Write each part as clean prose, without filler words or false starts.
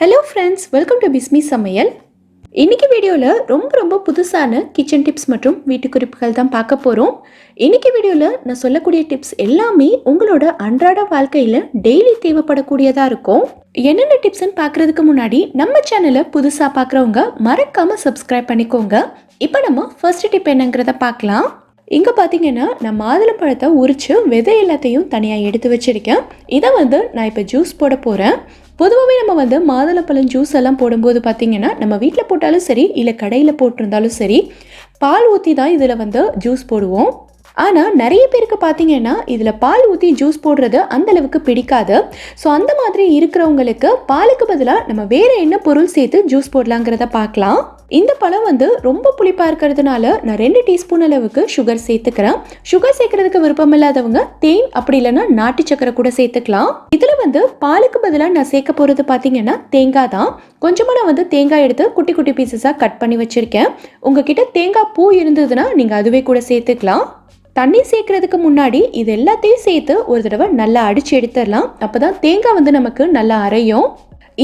Hello friends, welcome to Bismi சமையல். இன்றைக்கி வீடியோவில் ரொம்ப புதுசான கிச்சன் டிப்ஸ் மற்றும் வீட்டு குறிப்புகள் தான் பார்க்க போகிறோம். இன்றைக்கி வீடியோவில் நான் சொல்லக்கூடிய டிப்ஸ் எல்லாமே உங்களோட அன்றாட வாழ்க்கையில் டெய்லி தேவைப்படக்கூடியதாக இருக்கும். என்னென்ன டிப்ஸ்ன்னு பார்க்குறதுக்கு முன்னாடி நம்ம சேனலை புதுசாக பார்க்குறவங்க மறக்காமல் சப்ஸ்கிரைப் பண்ணிக்கோங்க. இப்போ நம்ம ஃபர்ஸ்ட் டிப் என்னங்கிறத பார்க்கலாம். இங்கே பார்த்தீங்கன்னா நான் மாதுளம்பழத்தை உரித்து விதை எல்லாத்தையும் தனியாக எடுத்து வச்சுருக்கேன். இதை நான் இப்போ ஜூஸ் போட போகிறேன். பொதுவாகவே நம்ம மாதுளப்பழம் ஜூஸ் எல்லாம் போடும்போது பார்த்திங்கன்னா நம்ம வீட்டில் போட்டாலும் சரி இல்லை கடையில் போட்டிருந்தாலும் சரி பால் ஊற்றி தான் இதில் ஜூஸ் போடுவோம். ஆனால் நிறைய பேருக்கு பார்த்திங்கன்னா இதில் பால் ஊற்றி ஜூஸ் போடுறது அந்தளவுக்கு பிடிக்காது. ஸோ அந்த மாதிரி இருக்கிறவங்களுக்கு பாலுக்கு பதிலாக நம்ம வேறு என்ன பொருள் சேர்த்து ஜூஸ் போடலாங்கிறத பார்க்கலாம். இந்த பழம் ரொம்ப புளிப்பாக இருக்கிறதுனால நான் 2 டீஸ்பூன் அளவுக்கு சுகர் சேர்த்துக்கிறேன். சுகர் சேர்க்கறதுக்கு விருப்பம் இல்லாதவங்க தேன் அப்படி இல்லைன்னா நாட்டு சக்கரை கூட சேர்த்துக்கலாம். இதில் பாலுக்கு பதிலாக நான் சேர்க்க போகிறது பார்த்தீங்கன்னா தேங்காய் தான். கொஞ்சமாக நான் தேங்காய் எடுத்து குட்டி குட்டி பீசஸாக கட் பண்ணி வச்சுருக்கேன். உங்ககிட்ட தேங்காய் பூ இருந்ததுன்னா நீங்கள் அதுவே கூட சேர்த்துக்கலாம். தண்ணி சேர்க்கறதுக்கு முன்னாடி இது எல்லாத்தையும் சேர்த்து ஒரு தடவை நல்லா அடித்து எடுத்துடலாம். அப்போ தான் தேங்காய் நமக்கு நல்லா அரையும்.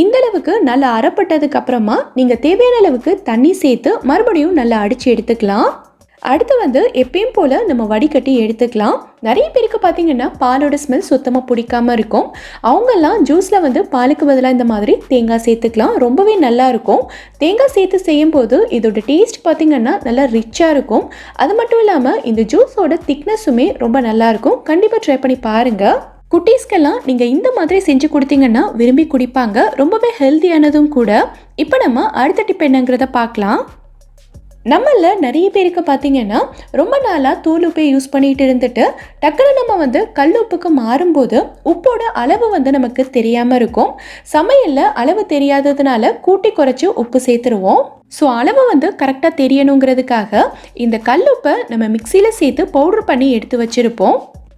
இந்த அளவுக்கு நல்லா அரைப்பட்டதுக்கு அப்புறமா நீங்கள் தேவையான அளவுக்கு தண்ணி சேர்த்து மறுபடியும் நல்லா அடித்து எடுத்துக்கலாம். அடுத்து எப்பயும் போல் நம்ம வடிகட்டி எடுத்துக்கலாம். நிறைய பேருக்கு பார்த்தீங்கன்னா பாலோட ஸ்மெல் சுத்தமாக பிடிக்காம இருக்கும். அவங்கெல்லாம் ஜூஸில் பாலுக்கு பதிலாக இந்த மாதிரி தேங்காய் சேர்த்துக்கலாம். ரொம்பவே நல்லா இருக்கும். தேங்காய் சேர்த்து செய்யும் போது இதோட டேஸ்ட் பார்த்திங்கன்னா நல்லா ரிச்சாக இருக்கும். அது மட்டும் இல்லாமல் இந்த ஜூஸோட திக்னஸுமே ரொம்ப நல்லாயிருக்கும். கண்டிப்பாக ட்ரை பண்ணி பாருங்கள். குட்டீஸ்க்கெல்லாம் நீங்கள் இந்த மாதிரி செஞ்சு கொடுத்தீங்கன்னா விரும்பி குடிப்பாங்க. ரொம்பவே ஹெல்த்தியானதும் கூட. இப்போ நம்ம அடுத்த டிப் என்னங்கிறத பார்க்கலாம். நம்மள நிறைய பேருக்கு பார்த்தீங்கன்னா ரொம்ப நாளாக தூள் உப்பை யூஸ் பண்ணிட்டு இருந்துட்டு டக்குன்னு நம்ம கல் உப்புக்கு மாறும்போது உப்போட அளவு நமக்கு தெரியாமல் இருக்கும். சமையலில் அளவு தெரியாததுனால கூட்டி குறைச்சி உப்பு சேர்த்துருவோம். ஸோ அளவு கரெக்டாக தெரியணுங்கிறதுக்காக இந்த கல் உப்பை நம்ம மிக்சியில் சேர்த்து பவுடர் பண்ணி எடுத்து வச்சுருப்போம்.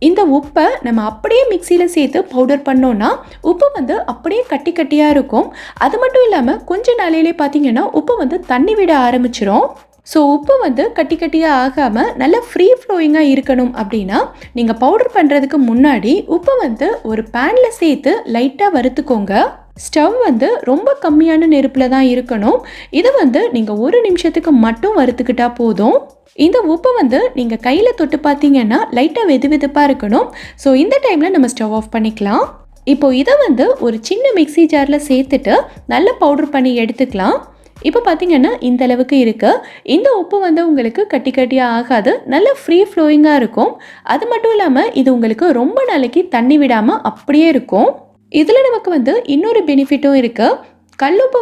இந்த உப்பை நம்ம அப்படியே மிக்சியில் சேர்த்து பவுடர் பண்ணோன்னா உப்பு அப்படியே கட்டி கட்டியாக இருக்கும். அது மட்டும் இல்லாமல் கொஞ்ச நாளையிலே பார்த்தீங்கன்னா உப்பு தண்ணி விட ஆரம்பிச்சிரும். ஸோ உப்பு கட்டி கட்டியாக ஆகாமல் நல்லா ஃப்ரீ ஃப்ளோயிங்காக இருக்கணும் அப்படின்னா நீங்கள் பவுடர் பண்ணுறதுக்கு முன்னாடி உப்பு ஒரு பேனில் சேர்த்து லைட்டாக வறுத்துக்கோங்க. ஸ்டவ் ரொம்ப கம்மியான நெருப்பில் தான் இருக்கணும். இதை நீங்கள் 1 நிமிஷத்துக்கு மட்டும் வறுத்துக்கிட்டா போதும். இந்த உப்பை நீங்கள் கையில் தொட்டு பார்த்தீங்கன்னா லைட்டாக வெது வெதுப்பாக இருக்கணும். ஸோ இந்த டைமில் நம்ம ஸ்டவ் ஆஃப் பண்ணிக்கலாம். இப்போது இதை ஒரு சின்ன மிக்ஸி ஜாரில் சேர்த்துட்டு நல்லா பவுடர் பண்ணி எடுத்துக்கலாம். இப்போ பார்த்தீங்கன்னா இந்த அளவுக்கு இருக்குது. இந்த உப்பு உங்களுக்கு கட்டி கட்டியாக ஆகாது. நல்ல ஃப்ரீ ஃப்ளோயிங்காக இருக்கும். அது மட்டும் இல்லாமல் இது உங்களுக்கு ரொம்ப நாளைக்கு தண்ணி விடாமல் அப்படியே இருக்கும். இதில் நமக்கு இன்னொரு பெனிஃபிட்டும் இருக்குது. கல்லுப்பு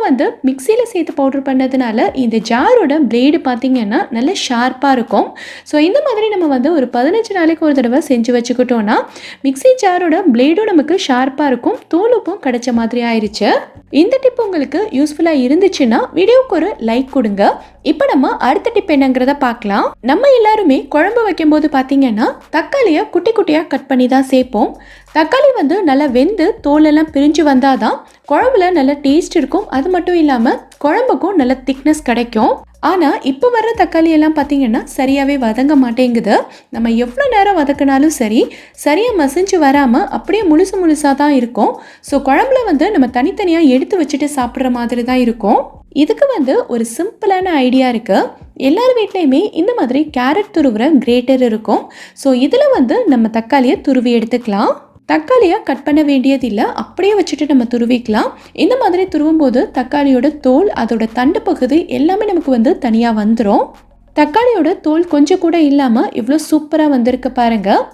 மிக்சியில் சேர்த்து பவுடர் பண்ணதுனால இந்த ஜாரோட பிளேடு பார்த்திங்கன்னா நல்ல ஷார்ப்பாக இருக்கும். ஸோ இந்த மாதிரி நம்ம ஒரு 15 நாளைக்கு ஒரு தடவை செஞ்சு வச்சுக்கிட்டோன்னா மிக்சி ஜாரோட பிளேடும் நமக்கு ஷார்ப்பாக இருக்கும். தூளுப்பும் கிடைச்ச மாதிரி ஆயிடுச்சு. இந்த டிப் உங்களுக்கு யூஸ்ஃபுல்லாக இருந்துச்சுன்னா வீடியோவுக்கு ஒரு லைக் கொடுங்க. இப்போ நம்ம அடுத்த டிப் என்னங்கிறத பார்க்கலாம். நம்ம எல்லாருமே குழம்பு வைக்கும்போது பார்த்தீங்கன்னா தக்காளியை குட்டி குட்டியாக கட் பண்ணி தான் சேர்ப்போம். தக்காளி நல்லா வெந்து தோலெல்லாம் பிரிஞ்சு வந்தால் தான் குழம்புல நல்ல டேஸ்ட் இருக்கும். அது மட்டும் இல்லாமல் குழம்புக்கும் நல்ல திக்னஸ் கிடைக்கும். ஆனால் இப்போ வர்ற தக்காளி எல்லாம் பார்த்தீங்கன்னா சரியாகவே வதங்க மாட்டேங்குது. நம்ம எவ்வளோ நேரம் வதக்கினாலும் சரியாக மசிஞ்சு வராமல் அப்படியே முழுசாக தான் இருக்கும். ஸோ குழம்புல நம்ம தனித்தனியாக எடுத்து வச்சுட்டு சாப்பிட்ற மாதிரி தான் இருக்கும். இதுக்கு ஒரு சிம்பிளான ஐடியா இருக்குது. எல்லார் வீட்லேயுமே இந்த மாதிரி கேரட் துருவுற கிரேட்டர் இருக்கும். ஸோ இதில் நம்ம தக்காளியை துருவி எடுத்துக்கலாம். தக்காளியை கட் பண்ண வேண்டியதில்லை, அப்படியே வச்சுட்டு நம்ம துருவிக்கலாம். இந்த மாதிரி துருவும் போது தக்காளியோட தோல் அதோட தண்டு பகுதி எல்லாமே நமக்கு தனியாக வந்துடும். தக்காளியோட தோல் கொஞ்சம் கூட இல்லாமல் இவ்வளோ சூப்பராக வந்திருக்கு பாருங்கள்.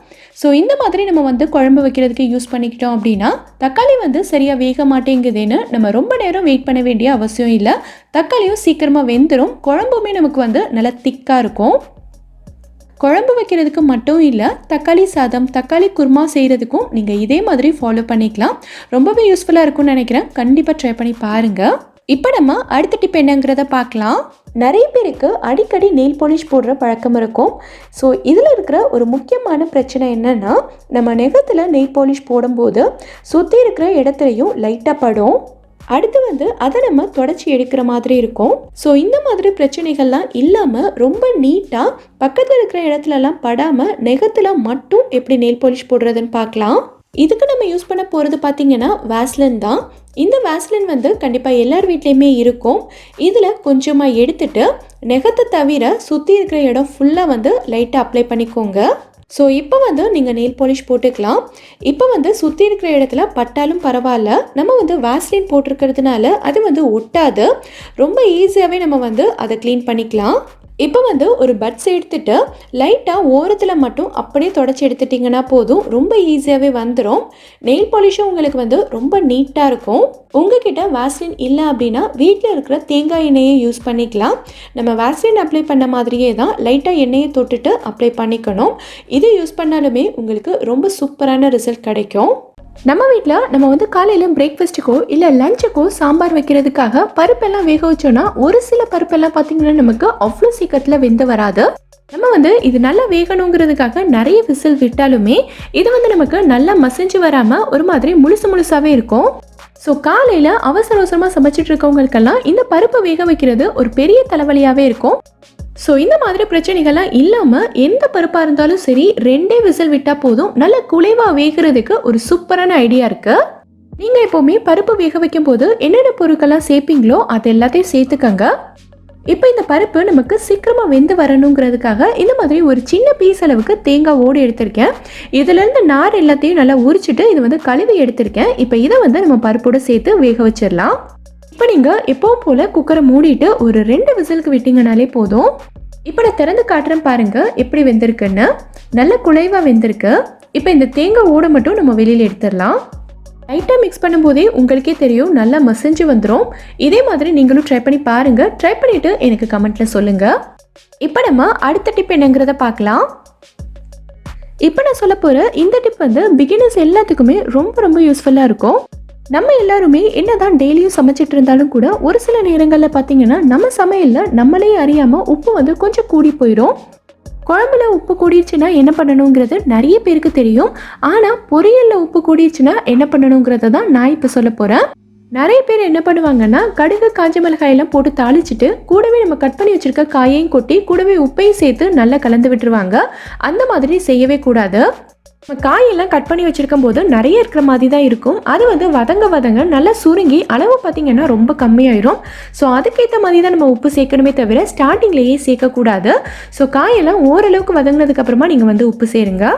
ஸோ இந்த மாதிரி நம்ம குழம்பு வைக்கிறதுக்கு யூஸ் பண்ணிக்கிட்டோம் அப்படின்னா தக்காளி சரியாக வேக மாட்டேங்குதுன்னு நம்ம ரொம்ப நேரம் வெயிட் பண்ண வேண்டிய அவசியம் இல்லை. தக்காளியும் சீக்கிரமாக வெந்துடும். குழம்புமே நமக்கு நல்லா திக்காக இருக்கும். குழம்பு வைக்கிறதுக்கு மட்டும் இல்லை, தக்காளி சாதம் தக்காளி குருமா செய்கிறதுக்கும் நீங்கள் இதே மாதிரி ஃபாலோ பண்ணிக்கலாம். ரொம்பவே யூஸ்ஃபுல்லாக இருக்கும்னு நினைக்கிறேன். கண்டிப்பாக ட்ரை பண்ணி பாருங்கள். இப்போ நம்ம அடுத்த டிப் என்னங்கிறத பார்க்கலாம். நிறைய பேருக்கு அடிக்கடி நெயில் பாலிஷ் போடுற பழக்கம் இருக்கும். ஸோ இதில் இருக்கிற ஒரு முக்கியமான பிரச்சனை என்னென்னா நம்ம நெகத்தில் நெயில் பாலிஷ் போடும்போது சுற்றி இருக்கிற இடத்துலையும் லைட்டாக படும். அடுத்து அதை நம்ம தொடச்சி எடுக்கிற மாதிரி இருக்கும். ஸோ இந்த மாதிரி பிரச்சனைகள்லாம் இல்லாமல் ரொம்ப நீட்டாக பக்கத்தில் இருக்கிற இடத்துலலாம் படாமல் நெகத்தில் மட்டும் எப்படி நெயில் பாலிஷ் போடுறதுன்னு பார்க்கலாம். இதுக்கு நம்ம யூஸ் பண்ண போகிறது பார்த்திங்கன்னா வேஸ்லின் தான். இந்த வேஸ்லின் வந்து கண்டிப்பாக எல்லார் வீட்லேயுமே இருக்கும். இதில் கொஞ்சமாக எடுத்துட்டு நெகத்தை தவிர சுற்றி இருக்கிற இடம் ஃபுல்லாக வந்து லைட்டாக அப்ளை பண்ணிக்கோங்க. ஸோ இப்போ வந்து நீங்கள் நெயில் பாலிஷ் போட்டுக்கலாம். இப்போ வந்து சுற்றி இருக்கிற இடத்துல பட்டாலும் பரவாயில்ல, நம்ம வந்து வேஸ்லின் போட்டிருக்கிறதுனால அது வந்து ஒட்டாது. ரொம்ப ஈஸியாகவே நம்ம வந்து அதை க்ளீன் பண்ணிக்கலாம். இப்போ வந்து ஒரு பட்ஸ் எடுத்துட்டு லைட்டாக ஓரத்தில் மட்டும் அப்படியே தொடச்சி எடுத்துட்டிங்கன்னா போதும், ரொம்ப ஈஸியாகவே வந்துடும். நெயில் பாலிஷும் உங்களுக்கு வந்து ரொம்ப நீட்டாக இருக்கும். உங்ககிட்ட வேஸ்லின் இல்லை அப்படின்னா வீட்டில் இருக்கிற தேங்காய் எண்ணெயை யூஸ் பண்ணிக்கலாம். நம்ம வேஸ்லின் அப்ளை பண்ண மாதிரியே தான் லைட்டாக எண்ணெயை தொட்டுட்டு அப்ளை பண்ணிக்கணும். இது யூஸ் பண்ணாலுமே உங்களுக்கு ரொம்ப சூப்பரான ரிசல்ட் கிடைக்கும். நம்ம வீட்டில் நம்ம வந்து காலையில் பிரேக்ஃபாஸ்ட்டுக்கோ இல்லை லஞ்சுக்கோ சாம்பார் வைக்கிறதுக்காக பருப்பெல்லாம் வேக வச்சோன்னா ஒரு சில பருப்பெல்லாம் பார்த்திங்கன்னா நமக்கு அவ்வளோ சீக்கிரத்தில் வெந்து வராது. நம்ம வந்து இது நல்லா வேகணுங்கிறதுக்காக நிறைய விசில் விட்டாலுமே இது வந்து நமக்கு நல்லா மசிஞ்சு வராமல் ஒரு மாதிரி முழுசாகவே இருக்கும். ஸோ காலையில் அவசரமாக சமைச்சிட்டு இருக்கவங்களுக்கெல்லாம் இந்த பருப்பை வேக வைக்கிறது ஒரு பெரிய தலைவலியாகவே இருக்கும். ஸோ இந்த மாதிரி பிரச்சனைகள்லாம் இல்லாமல் எந்த பருப்பாக இருந்தாலும் சரி 2 விசில் விட்டால் போதும், நல்ல குலைவாக வேகிறதுக்கு ஒரு சூப்பரான ஐடியா இருக்குது. நீங்கள் எப்போவுமே பருப்பு வேக வைக்கும் போது என்னென்ன பொருட்கள்லாம் சேர்ப்பீங்களோ அது எல்லாத்தையும் சேர்த்துக்கங்க. இப்போ இந்த பருப்பு நமக்கு சீக்கிரமாக வெந்து வரணுங்கிறதுக்காக இந்த மாதிரி ஒரு சின்ன பீஸ் அளவுக்கு தேங்காய் ஓடி எடுத்திருக்கேன். இதுலேருந்து நார் எல்லாத்தையும் நல்லா உரிச்சிட்டு இது வந்து கழுவி எடுத்திருக்கேன். இப்போ இதை வந்து நம்ம பருப்போடு சேர்த்து வேக வச்சிடலாம். இப்போ நீங்கள் எப்பவும் போல் குக்கரை மூடிட்டு ஒரு 2 விசிலுக்கு விட்டீங்கனாலே போதும். இப்போ நான் திறந்து காட்டுறேன் பாருங்கள் எப்படி வெந்திருக்குன்னு. நல்ல குழைவாக வெந்திருக்கு. இப்போ இந்த தேங்காய் ஓடை மட்டும் நம்ம வெளியில் எடுத்துடலாம். லைட்டாக மிக்ஸ் பண்ணும்போதே உங்களுக்கே தெரியும் நல்லா மசிஞ்சு வந்துடும். இதே மாதிரி நீங்களும் ட்ரை பண்ணி பாருங்கள். ட்ரை பண்ணிவிட்டு எனக்கு கமெண்ட்டில் சொல்லுங்கள். இப்போ நம்ம அடுத்த டிப் என்னங்கிறத பார்க்கலாம். இப்போ நான் சொல்ல போகிற இந்த டிப் வந்து பிகினர்ஸ் எல்லாத்துக்குமே ரொம்ப யூஸ்ஃபுல்லாக இருக்கும். நம்ம எல்லாருமே என்னதான் டெய்லியும் சமைச்சிட்டு இருந்தாலும் கூட ஒரு சில நேரங்களில் பார்த்தீங்கன்னா நம்ம சமையலில் நம்மளே அறியாமல் உப்பு வந்து கொஞ்சம் கூடி போயிடும். குழம்புல உப்பு கூடிடுச்சுன்னா என்ன பண்ணணுங்கிறது நிறைய பேருக்கு தெரியும். ஆனால் பொரியலில் உப்பு கூடிடுச்சுன்னா என்ன பண்ணணுங்கிறத தான் நான் இப்போ சொல்ல போகிறேன். நிறைய பேர் என்ன பண்ணுவாங்கன்னா கடுகு காஞ்ச மிளகாயெல்லாம் போட்டு தாளிச்சிட்டு கூடவே நம்ம கட் பண்ணி வச்சுருக்க காயையும் கொட்டி கூடவே உப்பையும் சேர்த்து நல்லா கலந்து விட்டுருவாங்க. அந்த மாதிரி செய்யவே கூடாது. நம்ம காயெல்லாம் கட் பண்ணி வச்சுருக்கும் போது நிறைய இருக்கிற மாதிரி தான் இருக்கும். அது வந்து வதங்க நல்லா சுருங்கி அளவு பார்த்திங்கன்னா ரொம்ப கம்மியாயிரும். ஸோ அதுக்கேற்ற மாதிரி தான் நம்ம உப்பு சேர்க்கணுமே தவிர ஸ்டார்டிங்லேயே சேர்க்கக்கூடாது. ஸோ காயெல்லாம் ஓரளவுக்கு வதங்கினதுக்கப்புறமா நீங்கள் வந்து உப்பு சேருங்க.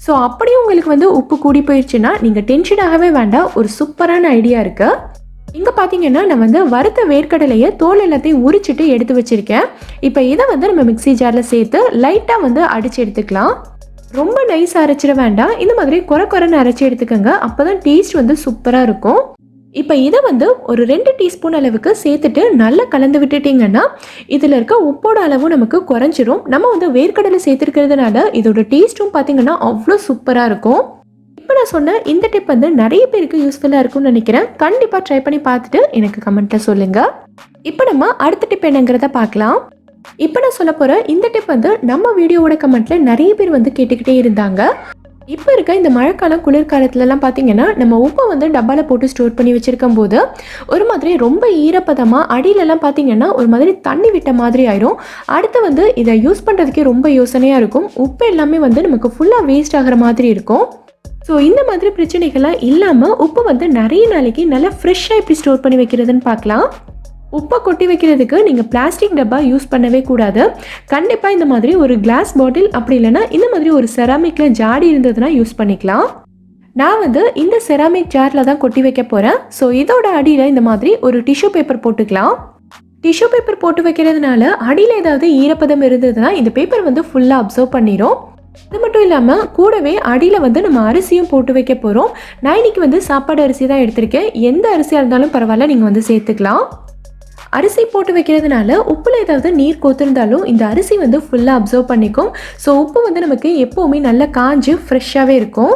ஸோ அப்படியே உங்களுக்கு வந்து உப்பு கூடி போயிடுச்சுன்னா நீங்கள் டென்ஷனாகவே வேண்டாம், ஒரு சூப்பரான ஐடியா இருக்குது. இங்கே பார்த்தீங்கன்னா நான் வந்து வறுத்த வேர்க்கடலையை தோல் எல்லாத்தையும் உரிச்சிட்டு எடுத்து வச்சுருக்கேன். இப்போ இதை வந்து நம்ம மிக்ஸி ஜாரில் சேர்த்து லைட்டாக வந்து அடித்து எடுத்துக்கலாம். ரொம்ப நைஸாக அரைச்சிட வேண்டாம், இந்த மாதிரி குறைன்னு அரைச்சி எடுத்துக்கோங்க. அப்போ தான் டேஸ்ட் வந்து சூப்பராக இருக்கும். இப்போ இதை வந்து ஒரு 2 டீஸ்பூன் அளவுக்கு சேர்த்துட்டு நல்லா கலந்து விட்டுட்டிங்கன்னா இதில் இருக்க உப்போட அளவும் நமக்கு குறைஞ்சிரும். நம்ம வந்து வேர்க்கடலை சேர்த்துருக்கிறதுனால இதோட டேஸ்ட்டும் பார்த்திங்கன்னா அவ்வளோ சூப்பராக இருக்கும். இப்போ நான் சொன்ன இந்த டிப் வந்து நிறைய பேருக்கு யூஸ்ஃபுல்லாக இருக்கும்னு நினைக்கிறேன். கண்டிப்பாக ட்ரை பண்ணி பார்த்துட்டு எனக்கு கமெண்ட்டில் சொல்லுங்கள். இப்போ நம்ம அடுத்த டிப் என்னங்கிறத பார்க்கலாம். இப்போ நான் சொல்ல போகிற இந்த டிப் வந்து நம்ம வீடியோவோட கமெண்ட்டில் நிறைய பேர் வந்து கேட்டுக்கிட்டே இருந்தாங்க. இப்போ இருக்க இந்த மழைக்காலம் குளிர்காலத்துலலாம் பார்த்தீங்கன்னா நம்ம உப்பை வந்து டப்பாவில் போட்டு ஸ்டோர் பண்ணி வச்சுருக்கும் போது ஒரு மாதிரி ரொம்ப ஈரப்பதமாக அடியிலலாம் பார்த்தீங்கன்னா ஒரு மாதிரி தண்ணி விட்ட மாதிரி ஆயிரும். அடுத்து வந்து இதை யூஸ் பண்ணுறதுக்கே ரொம்ப யோசனையாக இருக்கும். உப்பு எல்லாமே வந்து நமக்கு ஃபுல்லாக வேஸ்ட் ஆகிற மாதிரி இருக்கும். ஸோ இந்த மாதிரி பிரச்சனைகள்லாம் இல்லாமல் உப்பு வந்து நிறைய நாளைக்கு நல்லா ஃப்ரெஷ்ஷாக எப்படி ஸ்டோர் பண்ணி வைக்கிறதுன்னு பார்க்கலாம். உப்பை கொட்டி வைக்கிறதுக்கு நீங்கள் பிளாஸ்டிக் டப்பா யூஸ் பண்ணவே கூடாது. கண்டிப்பாக இந்த மாதிரி ஒரு கிளாஸ் பாட்டில் அப்படி இல்லைன்னா இந்த மாதிரி ஒரு செராமிக்கில் ஜாடி இருந்ததுன்னா யூஸ் பண்ணிக்கலாம். நான் வந்து இந்த செராமிக் ஜாரில் தான் கொட்டி வைக்க போகிறேன். ஸோ இதோட அடியில் இந்த மாதிரி ஒரு டிஷ்யூ பேப்பர் போட்டுக்கலாம். டிஷ்யூ பேப்பர் போட்டு வைக்கிறதுனால அடியில் ஏதாவது ஈரப்பதம் இருந்ததுன்னா இந்த பேப்பர் வந்து ஃபுல்லாக அப்சர்வ் பண்ணிடும். அது மட்டும் இல்லாமல் கூடவே அடியில் வந்து நம்ம அரிசியும் போட்டு வைக்க போகிறோம். நான் இன்னைக்கு வந்து சாப்பாடு அரிசி தான் எடுத்திருக்கேன். எந்த அரிசியாக இருந்தாலும் பரவாயில்ல, நீங்கள் வந்து சேர்த்துக்கலாம். அரிசி போட்டு வைக்கிறதுனால உப்பில் ஏதாவது நீர் கோத்திருந்தாலும் இந்த அரிசி வந்து ஃபுல்லாக அப்சர்வ் பண்ணிக்கும். ஸோ உப்பு வந்து நமக்கு எப்போவுமே நல்லா காஞ்சு ஃப்ரெஷ்ஷாகவே இருக்கும்.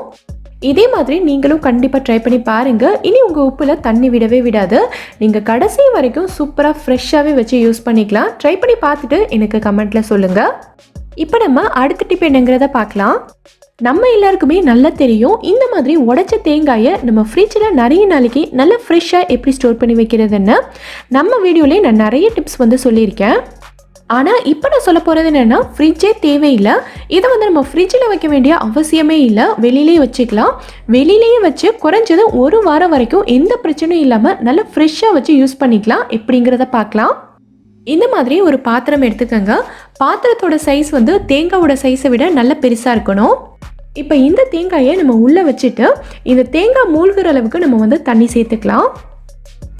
இதே மாதிரி நீங்களும் கண்டிப்பாக ட்ரை பண்ணி பாருங்கள். இனி உங்கள் உப்பில் தண்ணி விடவே விடாது. நீங்கள் கடைசி வரைக்கும் சூப்பராக ஃப்ரெஷ்ஷாகவே வச்சு யூஸ் பண்ணிக்கலாம். ட்ரை பண்ணி பார்த்துட்டு எனக்கு கமெண்ட்டில் சொல்லுங்கள். இப்போ நம்ம அடுத்த டிப் என்னங்கிறத பார்க்கலாம். நம்ம எல்லாருக்குமே நல்லா தெரியும், இந்த மாதிரி உடைச்ச தேங்காயை நம்ம ஃப்ரிட்ஜில் நிறைய நாளைக்கு நல்லா ஃப்ரெஷ்ஷாக எப்படி ஸ்டோர் பண்ணி வைக்கிறதுன்னு நம்ம வீடியோலேயே நான் நிறைய டிப்ஸ் வந்து சொல்லியிருக்கேன். ஆனால் இப்போ நான் சொல்ல போகிறது என்னென்னா ஃப்ரிட்ஜே தேவையில்லை. இதை வந்து நம்ம ஃப்ரிட்ஜில் வைக்க வேண்டிய அவசியமே இல்லை, வெளியிலேயே வச்சுக்கலாம். வெளியிலேயே வச்சு குறைஞ்சது 1 வாரம் வரைக்கும் எந்த பிரச்சனையும் இல்லாமல் நல்லா ஃப்ரெஷ்ஷாக வச்சு யூஸ் பண்ணிக்கலாம். எப்படிங்கிறத பார்க்கலாம். இந்த மாதிரி ஒரு பாத்திரம் எடுத்துக்கோங்க. பாத்திரத்தோட சைஸ் வந்து தேங்காவோட சைஸை விட நல்ல பெருசாக இருக்கணும். இப்போ இந்த தேங்காயை நம்ம உள்ளே வச்சுட்டு இந்த தேங்காய் மூழ்கிற அளவுக்கு நம்ம வந்து தண்ணி சேர்த்துக்கலாம்.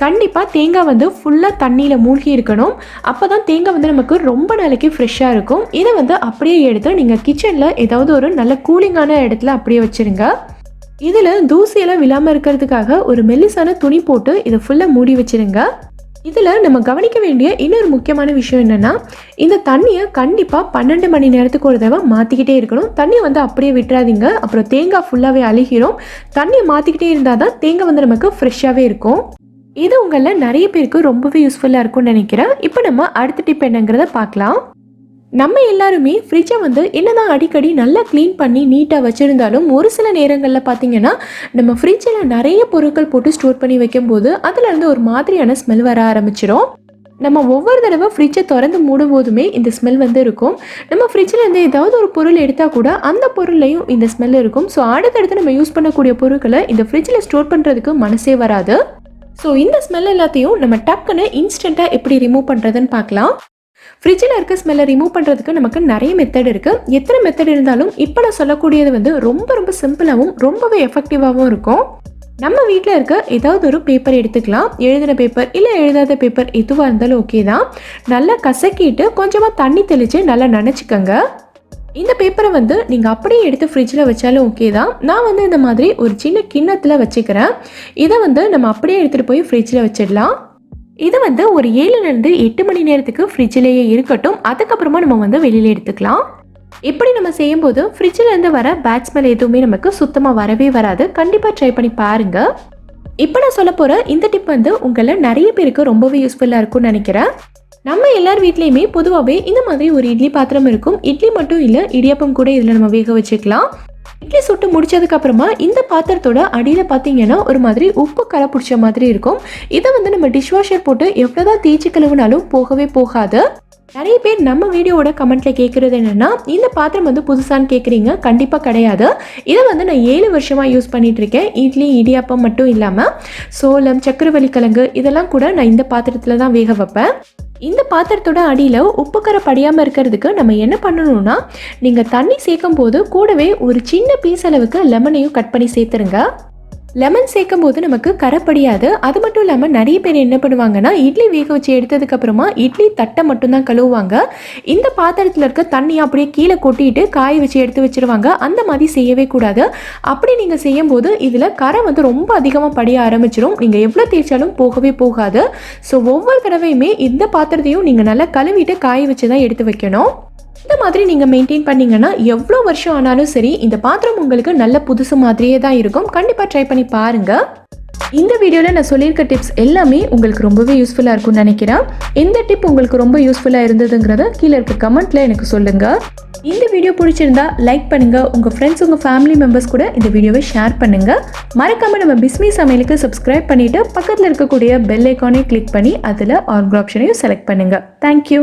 கண்டிப்பாக தேங்காய் வந்து ஃபுல்லாக தண்ணியில் மூழ்கி இருக்கணும். அப்போ தான் தேங்காய் வந்து நமக்கு ரொம்ப நாளைக்கு ஃப்ரெஷ்ஷாக இருக்கும். இதை வந்து அப்படியே எடுத்து நீங்கள் கிச்சனில் ஏதாவது ஒரு நல்ல கூலிங்கான இடத்துல அப்படியே வச்சுருங்க. இதில் தூசியெல்லாம் விழாமல் இருக்கிறதுக்காக ஒரு மெல்லிசான துணி போட்டு இதை ஃபுல்லாக மூடி வச்சுருங்க. இதில் நம்ம கவனிக்க வேண்டிய இன்னொரு முக்கியமான விஷயம் என்னென்னா, இந்த தண்ணியை கண்டிப்பாக 12 மணி நேரத்துக்கு ஒரு தடவை மாற்றிக்கிட்டே இருக்கணும். தண்ணியை வந்து அப்படியே விட்டுறாதீங்க, அப்புறம் தேங்காய் ஃபுல்லாகவே அழுகிரும். தண்ணியை மாற்றிக்கிட்டே இருந்தால் தான் தேங்காய் வந்து நமக்கு ஃப்ரெஷ்ஷாகவே இருக்கும். இது உங்களில் நிறைய பேருக்கு ரொம்பவே யூஸ்ஃபுல்லாக இருக்கும்னு நினைக்கிறேன். இப்போ நம்ம அடுத்த டிப் என்னங்கிறத பார்க்கலாம். நம்ம எல்லாருமே ஃப்ரிட்ஜை வந்து என்னதான் அடிக்கடி நல்லா க்ளீன் பண்ணி நீட்டாக வச்சுருந்தாலும் ஒரு சில நேரங்களில் பார்த்திங்கன்னா நம்ம ஃப்ரிட்ஜில் நிறைய பொருட்கள் போட்டு ஸ்டோர் பண்ணி வைக்கும்போது அதுலேருந்து ஒரு மாதிரியான ஸ்மெல் வர ஆரம்பிச்சிடும். நம்ம ஒவ்வொரு தடவை ஃப்ரிட்ஜை திறந்து மூடும் போதுமே இந்த ஸ்மெல் வந்து இருக்கும். நம்ம ஃப்ரிட்ஜில் இருந்து ஏதாவது ஒரு பொருள் எடுத்தால் கூட அந்த பொருள்லையும் இந்த ஸ்மெல் இருக்கும். ஸோ அடுத்தடுத்து நம்ம யூஸ் பண்ணக்கூடிய பொருட்களை இந்த ஃப்ரிட்ஜில் ஸ்டோர் பண்ணுறதுக்கு மனசே வராது. ஸோ இந்த ஸ்மெல் எல்லாத்தையும் நம்ம டக்குன்னு இன்ஸ்டண்ட்டாக எப்படி ரிமூவ் பண்ணுறதுன்னு பார்க்கலாம். ஃப்ரிட்ஜில் இருக்க ஸ்மெல்லை ரிமூவ் பண்ணுறதுக்கு நமக்கு நிறைய மெத்தட் இருக்குது. எத்தனை மெத்தட் இருந்தாலும் இப்போ நான் சொல்லக்கூடியது வந்து ரொம்ப ரொம்ப சிம்பிளாகவும் ரொம்பவே எஃபெக்டிவாகவும் இருக்கும். நம்ம வீட்டில் இருக்க ஏதாவது ஒரு பேப்பர் எடுத்துக்கலாம். எழுதின பேப்பர் இல்லை எழுதாத பேப்பர் எதுவாக இருந்தாலும் ஓகே தான். நல்லா கசக்கிட்டு கொஞ்சமாக தண்ணி தெளித்து நல்லா நனைச்சிக்கோங்க. இந்த பேப்பரை வந்து நீங்கள் அப்படியே எடுத்து ஃப்ரிட்ஜில் வச்சாலும் ஓகே தான். நான் வந்து இந்த மாதிரி ஒரு சின்ன கிண்ணத்தில் வச்சுக்கிறேன். இதை வந்து நம்ம அப்படியே எடுத்துகிட்டு போய் ஃப்ரிட்ஜில் வச்சிடலாம். இது வந்து ஒரு 7லேருந்து 8 மணி நேரத்துக்கு ஃப்ரிட்ஜிலேயே இருக்கட்டும். அதுக்கப்புறமா நம்ம வந்து வெளியில் எடுத்துக்கலாம். இப்படி நம்ம செய்யும்போது ஃப்ரிட்ஜிலேருந்து வர பேட் ஸ்மெல் எதுவுமே நமக்கு சுத்தமாக வரவே வராது. கண்டிப்பாக ட்ரை பண்ணி பாருங்கள். இப்போ நான் சொல்ல போகிற இந்த டிப் வந்து உங்களில் நிறைய பேருக்கு ரொம்பவே யூஸ்ஃபுல்லாக இருக்கும்னு நினைக்கிறேன். நம்ம எல்லார் வீட்லேயுமே பொதுவாகவே இந்த மாதிரி ஒரு இட்லி பாத்திரம் இருக்கும். இட்லி மட்டும் இல்லை, இடியாப்பம் கூட இதில் நம்ம வேக வச்சுக்கலாம். இட்லி சுட்டு முடிச்சதுக்கப்புறமா இந்த பாத்திரத்தோட அடியில் பார்த்தீங்கன்னா ஒரு மாதிரி உப்பு கரை பிடிச்ச மாதிரி இருக்கும். இதை வந்து நம்ம டிஷ்வாஷர் போட்டு எவ்வளோதான் தேய்ச்சி கழுவினாலும் போகவே போகாது. நிறைய பேர் நம்ம வீடியோவோட கமெண்ட்டில் கேட்குறது என்னென்னா, இந்த பாத்திரம் வந்து புதுசான்னு கேட்குறீங்க. கண்டிப்பாக கிடையாது. இதை வந்து நான் 7 வருஷமாக யூஸ் பண்ணிகிட்ருக்கேன். இட்லி இடியாப்பம் மட்டும் இல்லாமல் சோளம், சக்கரவள்ளி கிழங்கு இதெல்லாம் கூட நான் இந்த பாத்திரத்தில் தான் வேக வைப்பேன். இந்த பாத்திரத்தோட அடியில் உப்புக்கரை படியாமல் இருக்கிறதுக்கு நம்ம என்ன பண்ணணும்னா, நீங்கள் தண்ணி சேர்க்கும் போது கூடவே ஒரு சின்ன பீஸ் அளவுக்கு லெமனையும் கட் பண்ணி சேர்த்துருங்க. லெமன் சேர்க்கும் போது நமக்கு கரைப்படியாது. அது மட்டும் இல்லாமல் நிறைய பேர் என்ன பண்ணுவாங்கன்னா, இட்லி வேக வச்சு எடுத்ததுக்கப்புறமா இட்லி தட்டை மட்டும்தான் கழுவுவாங்க. இந்த பாத்திரத்தில் இருக்க தண்ணியை அப்படியே கீழே கொட்டிட்டு காய வச்சு எடுத்து வச்சுருவாங்க. அந்த மாதிரி செய்யவே கூடாது. அப்படி நீங்கள் செய்யும்போது இதில் கரை வந்து ரொம்ப அதிகமாக படிய ஆரம்பிச்சிடும். நீங்கள் எவ்வளோ தேய்ச்சாலும் போகவே போகாது. ஸோ ஒவ்வொரு தடவையுமே இந்த பாத்திரத்தையும் நீங்கள் நல்லா கழுவிட்டு காய வச்சு தான் எடுத்து வைக்கணும். இந்த மாதிரி நீங்கள் மெயின்டைன் பண்ணிங்கன்னா எவ்வளோ வருஷம் ஆனாலும் சரி இந்த பாத்திரம் உங்களுக்கு நல்ல புதுசு மாதிரியே தான் இருக்கும். கண்டிப்பாக ட்ரை பண்ணி பாருங்கள். இந்த வீடியோவில் நான் சொல்லியிருக்க டிப்ஸ் எல்லாமே உங்களுக்கு ரொம்பவே யூஸ்ஃபுல்லாக இருக்கும்னு நினைக்கிறேன். எந்த டிப் உங்களுக்கு ரொம்ப யூஸ்ஃபுல்லாக இருந்ததுங்கிறத கீழே இருக்க கமெண்ட்டில் எனக்கு சொல்லுங்கள். இந்த வீடியோ பிடிச்சிருந்தா லைக் பண்ணுங்கள். உங்கள் ஃப்ரெண்ட்ஸ், உங்கள் ஃபேமிலி மெம்பர்ஸ் கூட இந்த வீடியோவை ஷேர் பண்ணுங்கள். மறக்காமல் நம்ம பிஸ்மி சமையலுக்கு சப்ஸ்கிரைப் பண்ணிவிட்டு பக்கத்தில் இருக்கக்கூடிய பெல் ஐக்கானை கிளிக் பண்ணி அதில் ஆல் ஆப்ஷனையும் செலக்ட் பண்ணுங்கள். தேங்க்யூ.